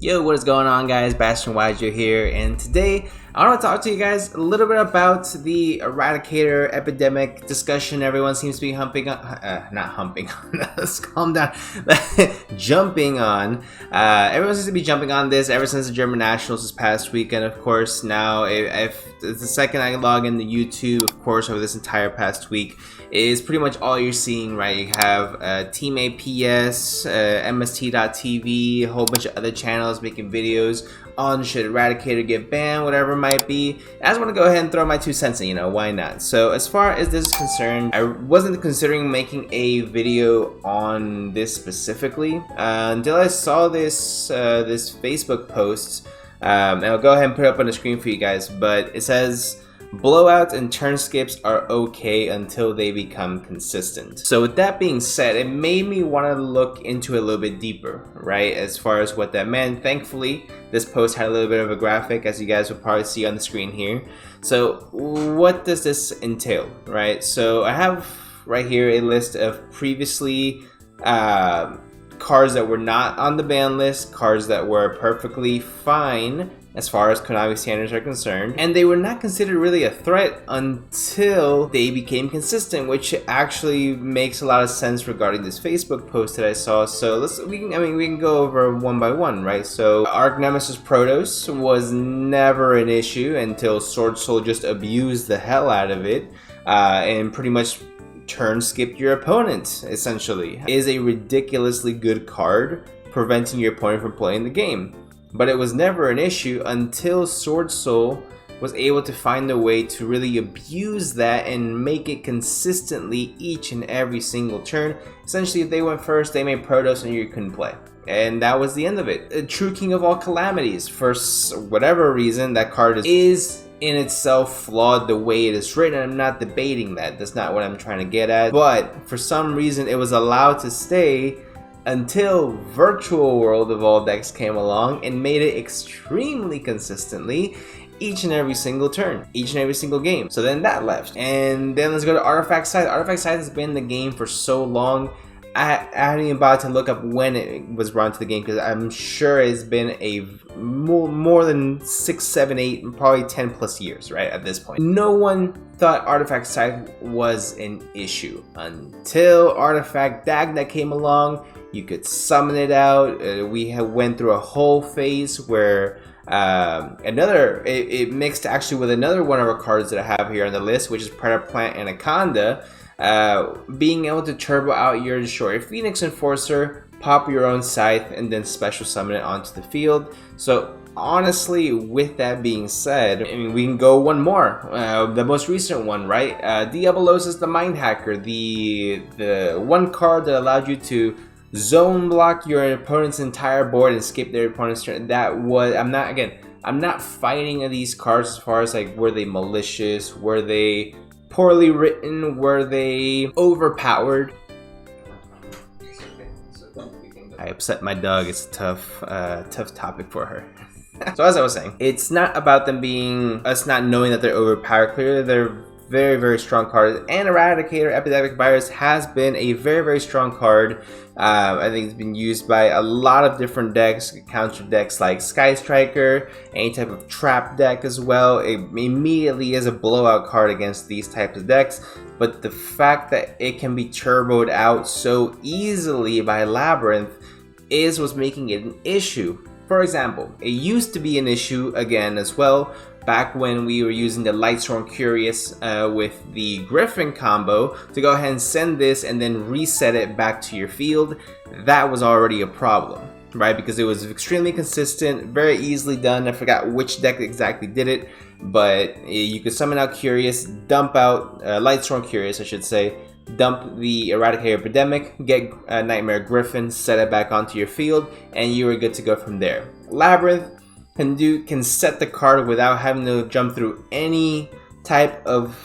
Yo, what is going on, guys? Bashtian here, and today I want to talk to you guys a little bit about the Eradicator epidemic discussion everyone seems to be not humping on, let's calm down, jumping on. Everyone seems to be jumping on this ever since the German Nationals this past weekend, of course. Now, if it's the second I log into YouTube, of course, over this entire past week, is pretty much all you're seeing, right? You have Team APS, MST.TV, a whole bunch of other channels making videos on should Eradicator get banned, whatever it might be. I just want to go ahead and throw my 2 cents in, why not? So as far as this is concerned, I wasn't considering making a video on this specifically until I saw this this Facebook post, and I'll go ahead and put it up on the screen for you guys, but it says, blowouts and turn skips are okay until they become consistent. So with that being said, it made me want to look into it a little bit deeper, right, as far as what that meant. Thankfully, this post had a little bit of a graphic, as you guys will probably see on the screen here. So what does this entail, right? So I have right here a list of previously cards that were not on the ban list, cards that were perfectly fine as far as Konami standards are concerned, and they were not considered really a threat until they became consistent, which actually makes a lot of sense regarding this Facebook post that I saw. So we can go over one by one, right? So Arch Nemesis Protoss was never an issue until Sword Soul just abused the hell out of it and pretty much turn skipped your opponent. Essentially, it is a ridiculously good card, preventing your opponent from playing the game. But it was never an issue until Sword Soul was able to find a way to really abuse that and make it consistently each and every single turn. Essentially, if they went first, they made Protoss and you couldn't play. And that was the end of it. A true king of all calamities. For whatever reason, that card is in itself flawed the way it is written. I'm not debating that. That's not what I'm trying to get at. But for some reason, it was allowed to stay until Virtual World of all decks came along and made it extremely consistently each and every single turn, each and every single game. So then that left. And then let's go to Artifact Scythe. Artifact Scythe has been in the game for so long. I hadn't even bothered to look up when it was brought to the game, because I'm sure it's been a more than 6, 7, 8, probably 10 plus years, right, at this point. No one thought Artifact Scythe was an issue until Artifact Dagna came along. You could summon it out. We went through a whole phase where it mixed actually with another one of our cards that I have here on the list, which is Predator Plant Anaconda. Being able to turbo out your Destroyer Phoenix Enforcer, pop your own Scythe, and then special summon it onto the field. So honestly, with that being said, I mean, we can go one more, the most recent one, right? Diabolosis the Mind Hacker, the one card that allowed you to zone block your opponent's entire board and skip their opponent's turn. That was, I'm not fighting these cards as far as like, were they malicious, were they poorly written, were they overpowered. I upset my dog. It's a tough topic for her. So as I was saying, it's not about them being, us not knowing that they're overpowered. Clearly they're very, very strong cards, and Eradicator Epidemic Virus has been a very, very strong card. I think it's been used by a lot of different decks, counter decks like Sky Striker, any type of trap deck as well. It immediately is a blowout card against these types of decks, but the fact that it can be turboed out so easily by Labyrinth is what's making it an issue. For example, it used to be an issue again as well, back when we were using the Lightstorm Curious with the Griffin combo to go ahead and send this and then reset it back to your field. That was already a problem, right? Because it was extremely consistent, very easily done. I forgot which deck exactly did it, but you could summon out Curious, dump out Lightstorm Curious, I should say, dump the Eradicator Epidemic, get Nightmare Griffin, set it back onto your field, and you were good to go from there. Labyrinth can set the card without having to jump through any type of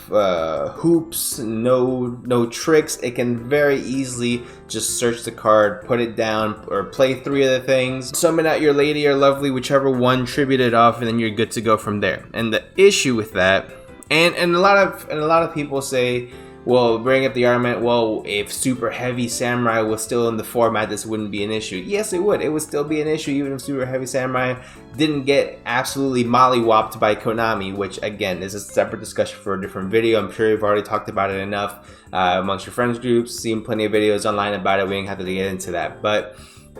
hoops, no tricks. It can very easily just search the card, put it down, or play 3 of the things, summon out your Lady or Lovely, whichever one, tribute it off, and then you're good to go from there. And the issue with that, and a lot of people say, well, bring up the argument, well, if Super Heavy Samurai was still in the format, this wouldn't be an issue. Yes, it would. It would still be an issue even if Super Heavy Samurai didn't get absolutely mollywopped by Konami, which again is a separate discussion for a different video. I'm sure you've already talked about it enough amongst your friends groups, seen plenty of videos online about it. We didn't have to get into that. But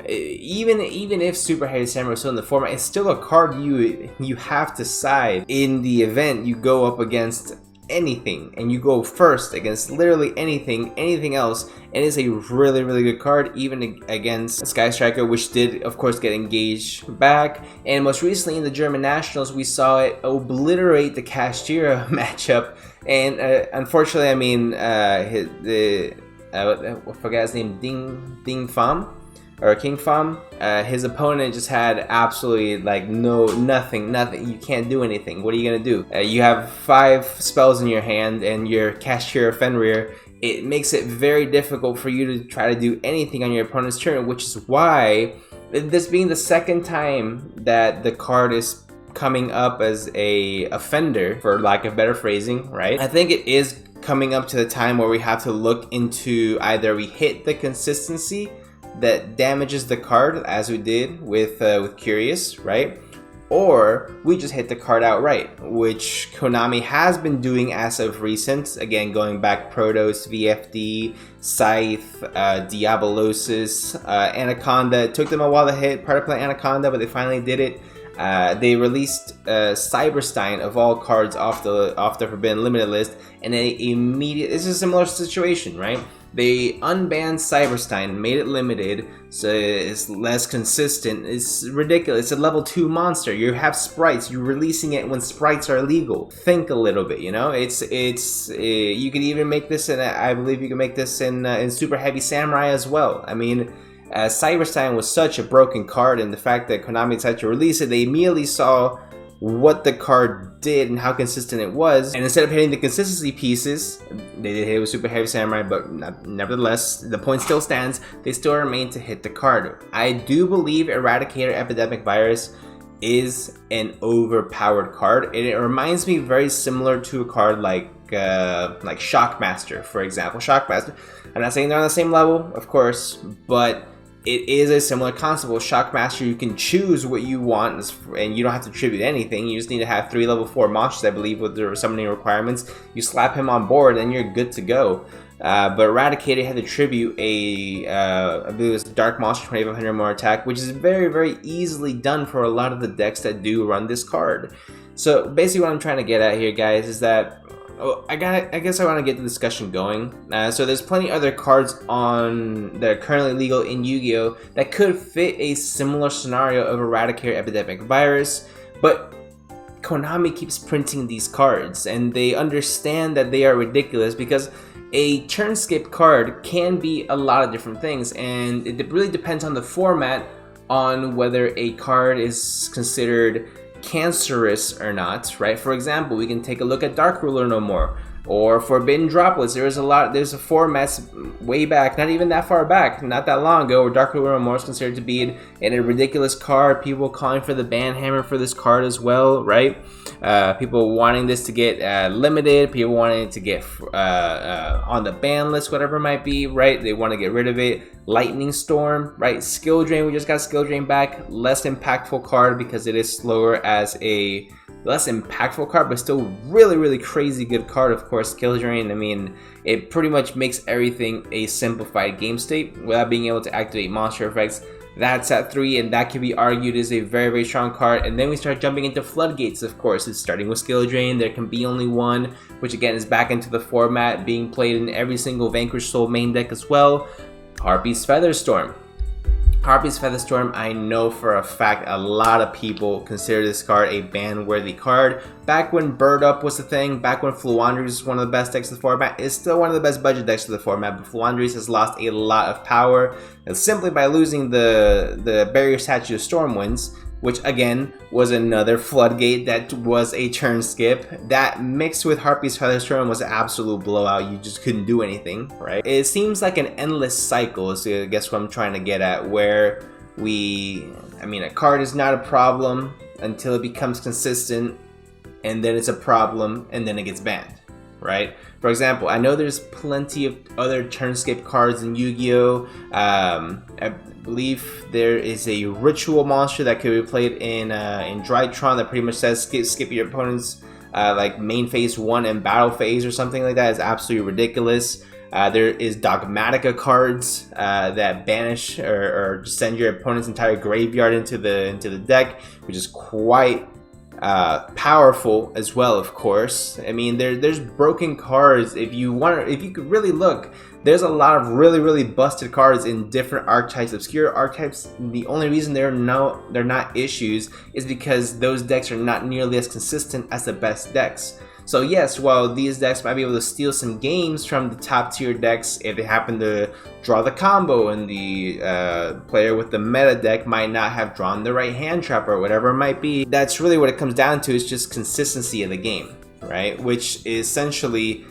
even if Super Heavy Samurai was still in the format, it's still a card you have to side. In the event you go up against anything and you go first against literally anything else, and it's a really good card, even against Sky Striker, which did of course get engaged back. And most recently in the German Nationals, we saw it obliterate the Castira matchup. And unfortunately, I mean, I forgot his name, Ding Pham or King Pham, his opponent just had absolutely like nothing. You can't do anything. What are you gonna do? You have 5 spells in your hand and your Castira Fenrir. It makes it very difficult for you to try to do anything on your opponent's turn, which is why, this being the second time that the card is coming up as a offender, for lack of better phrasing, right? I think it is coming up to the time where we have to look into either we hit the consistency that damages the card, as we did with Curious, right? Or we just hit the card outright, which Konami has been doing as of recent. Again, going back Protoss, VFD, Scythe, Diabolosis, Anaconda. It took them a while to hit Particle Anaconda, but they finally did it. They released Cyberstein of all cards off the Forbidden Limited list, and they immediately, it's a similar situation, right? They unbanned Cyberstein, made it limited, so it's less consistent. It's ridiculous. It's a level 2 monster. You have sprites. You're releasing it when sprites are illegal. Think a little bit, you know. It's you could even make this in. I believe you can make this in Super Heavy Samurai as well. I mean, Cyberstein was such a broken card, and the fact that Konami decided to release it, they immediately saw what the card did and how consistent it was, and instead of hitting the consistency pieces, they did hit with Super Heavy Samurai, but nevertheless the point still stands. They still remain to hit the card. I do believe Eradicator Epidemic Virus is an overpowered card, and it reminds me very similar to a card like Shockmaster, for example. Shockmaster, I'm not saying they're on the same level, of course, but it is a similar concept. With Shockmaster, you can choose what you want, and you don't have to tribute anything. You just need to have 3 level 4 monsters, I believe, with the summoning requirements. You slap him on board, and you're good to go. But Eradicator had to tribute I believe it was Dark Monster, 2500 more attack, which is very easily done for a lot of the decks that do run this card. So basically what I'm trying to get at here, guys, is that I guess I want to get the discussion going. So there's plenty other cards that are currently legal in Yu-Gi-Oh! That could fit a similar scenario of Eradicator Epidemic Virus, but Konami keeps printing these cards, and they understand that they are ridiculous because a turn skip card can be a lot of different things, and it really depends on the format on whether a card is considered cancerous or not, right? For example, we can take a look at Dark Ruler No More or Forbidden Droplets. There's a format way back, not even that far back, not that long ago, where Dark Ruler No More is considered to be a ridiculous card. People calling for the ban hammer for this card as well, right? People wanting this to get limited, people wanting it to get on the ban list, whatever it might be, right? They want to get rid of it. Lightning Storm, right? Skill Drain, we just got Skill Drain back. Less impactful card because it is slower as a less impactful card, but still really crazy good card. Of course, Skill Drain, I mean, it pretty much makes everything a simplified game state without being able to activate monster effects. That's at 3, and that can be argued is a very strong card. And then we start jumping into Floodgates, of course. It's starting with Skill Drain. There can be only one, which again is back into the format, being played in every single Vanquish Soul main deck as well. Harpy's Featherstorm. Harpy's Featherstorm, I know for a fact a lot of people consider this card a ban-worthy card. Back when Bird Up was the thing, back when Fluandrews was one of the best decks of the format, it's still one of the best budget decks of the format, but Fluandrews has lost a lot of power, and simply by losing the Barrier Statue of Stormwinds, which again was another floodgate that was a turn skip. That mixed with Harpy's Featherstorm was an absolute blowout. You just couldn't do anything, right? It seems like an endless cycle is I guess what I'm trying to get at, where a card is not a problem until it becomes consistent, and then it's a problem, and then it gets banned, right? For example, I know there's plenty of other turn-skip cards in Yu-Gi-Oh! I believe there is a ritual monster that could be played in Drytron that pretty much says skip your opponent's like main phase 1 and battle phase or something like that. Is absolutely ridiculous. There is Dogmatica cards that banish or send your opponent's entire graveyard into the deck, which is quite powerful as well. Of course, I mean there's broken cards. If you could really look, there's a lot of really busted cards in different archetypes, obscure archetypes. The only reason they're not issues is because those decks are not nearly as consistent as the best decks. So yes, while these decks might be able to steal some games from the top tier decks if they happen to draw the combo, and the player with the meta deck might not have drawn the right hand trap or whatever it might be, that's really what it comes down to, is just consistency of the game, right? Which essentially,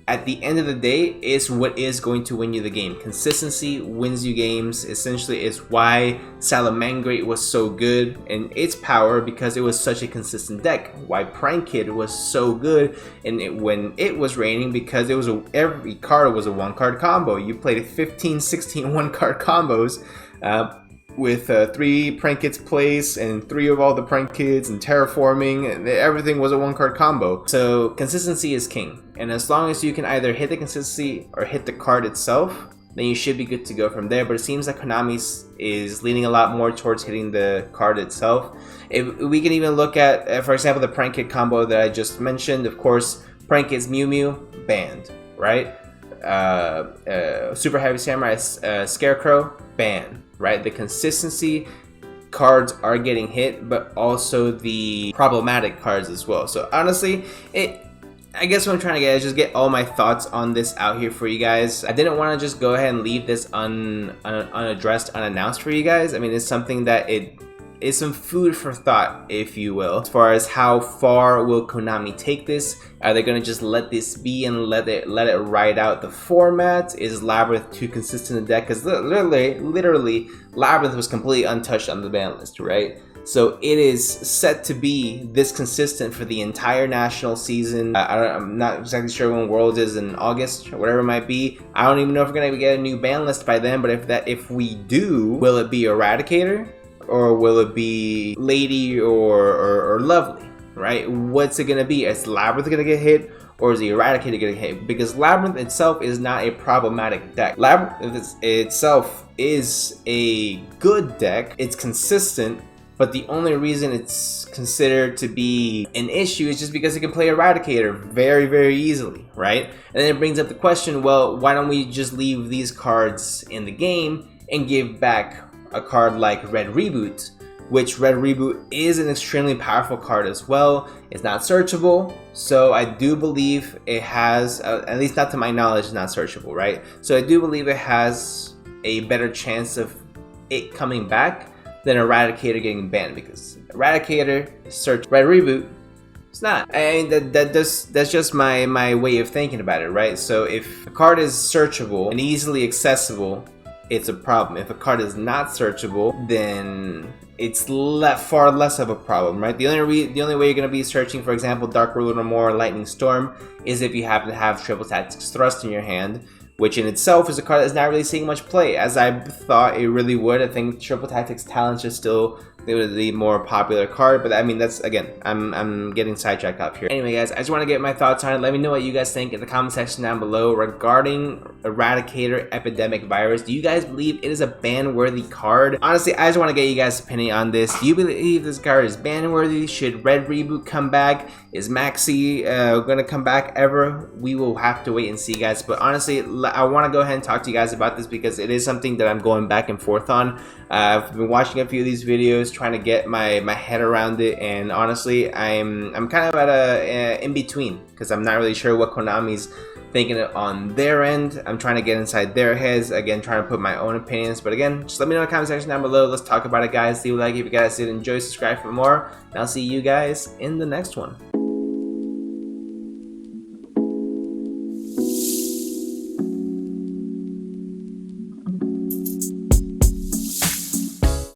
at the end of the day, is what is going to win you the game. Consistency wins you games. Essentially, is why Salamangreat was so good in its power, because it was such a consistent deck. Why Prank Kid was so good when it was reigning, because it was every card was a one-card combo. You played 15, 16 one-card combos with 3 Prank Kids plays and 3 of all the Prank Kids and terraforming, and everything was a one-card combo. So consistency is king, and as long as you can either hit the consistency or hit the card itself, then you should be good to go from there. But it seems like Konami is leaning a lot more towards hitting the card itself. If we can even look at, for example, the Prank Kid combo that I just mentioned. Of course, Prank Kid's Mew Mew banned, right? Super Heavy Samurai Scarecrow banned, right? The consistency cards are getting hit, but also the problematic cards as well. So honestly, I guess what I'm trying to get is just get all my thoughts on this out here for you guys. I didn't want to just go ahead and leave this unaddressed, unannounced for you guys. I mean, it's something that is some food for thought, if you will, as far as how far will Konami take this. Are they going to just let this be and let it ride out the format? Is Labyrinth too consistent a deck? Because literally, Labyrinth was completely untouched on the ban list, right? So it is set to be this consistent for the entire national season. I'm not exactly sure when Worlds is in August or whatever it might be. I don't even know if we're going to get a new ban list by then. But if we do, will it be Eradicator? Or will it be Lady or Lovely, right? What's it going to be? Is Labyrinth going to get hit, or is the Eradicator going to get hit? Because Labyrinth itself is not a problematic deck. Labyrinth itself is a good deck. It's consistent, but the only reason it's considered to be an issue is just because it can play Eradicator very easily, right? And then it brings up the question, well, why don't we just leave these cards in the game and give back a card like Red Reboot, which Red Reboot is an extremely powerful card as well. It's not searchable, so I do believe it has, at least not to my knowledge, it's not searchable, right? So I do believe it has a better chance of it coming back than Eradicator getting banned, because Eradicator search, Red Reboot, it's not. I mean, that's just my way of thinking about it, right? So if a card is searchable and easily accessible, it's a problem. If a card is not searchable, then it's far less of a problem, right? The only way you're going to be searching, for example, Dark Ruler No More, Lightning Storm, is if you happen to have Triple Tactics Thrust in your hand, which in itself is a card that's not really seeing much play, as I thought it really would. I think Triple Tactics Talents are still the more popular card, but I mean, that's, again, I'm getting sidetracked up here. Anyway, guys, I just want to get my thoughts on it. Let me know what you guys think in the comment section down below regarding Eradicator Epidemic Virus. Do you guys believe it is a ban-worthy card? Honestly, I just want to get you guys' opinion on this. Do you believe this card is ban-worthy? Should Red Reboot come back? Is Maxi gonna come back ever? We will have to wait and see, guys. But honestly, I want to go ahead and talk to you guys about this because it is something that I'm going back and forth on. I've been watching a few of these videos, trying to get my head around it, and honestly, I'm kind of at a in between, because I'm not really sure what Konami's thinking on their end. I'm trying to get inside their heads, again, trying to put my own opinions. But again, just let me know in the comment section down below. Let's talk about it, guys. Leave a like if you guys did enjoy, subscribe for more, and I'll see you guys in the next one.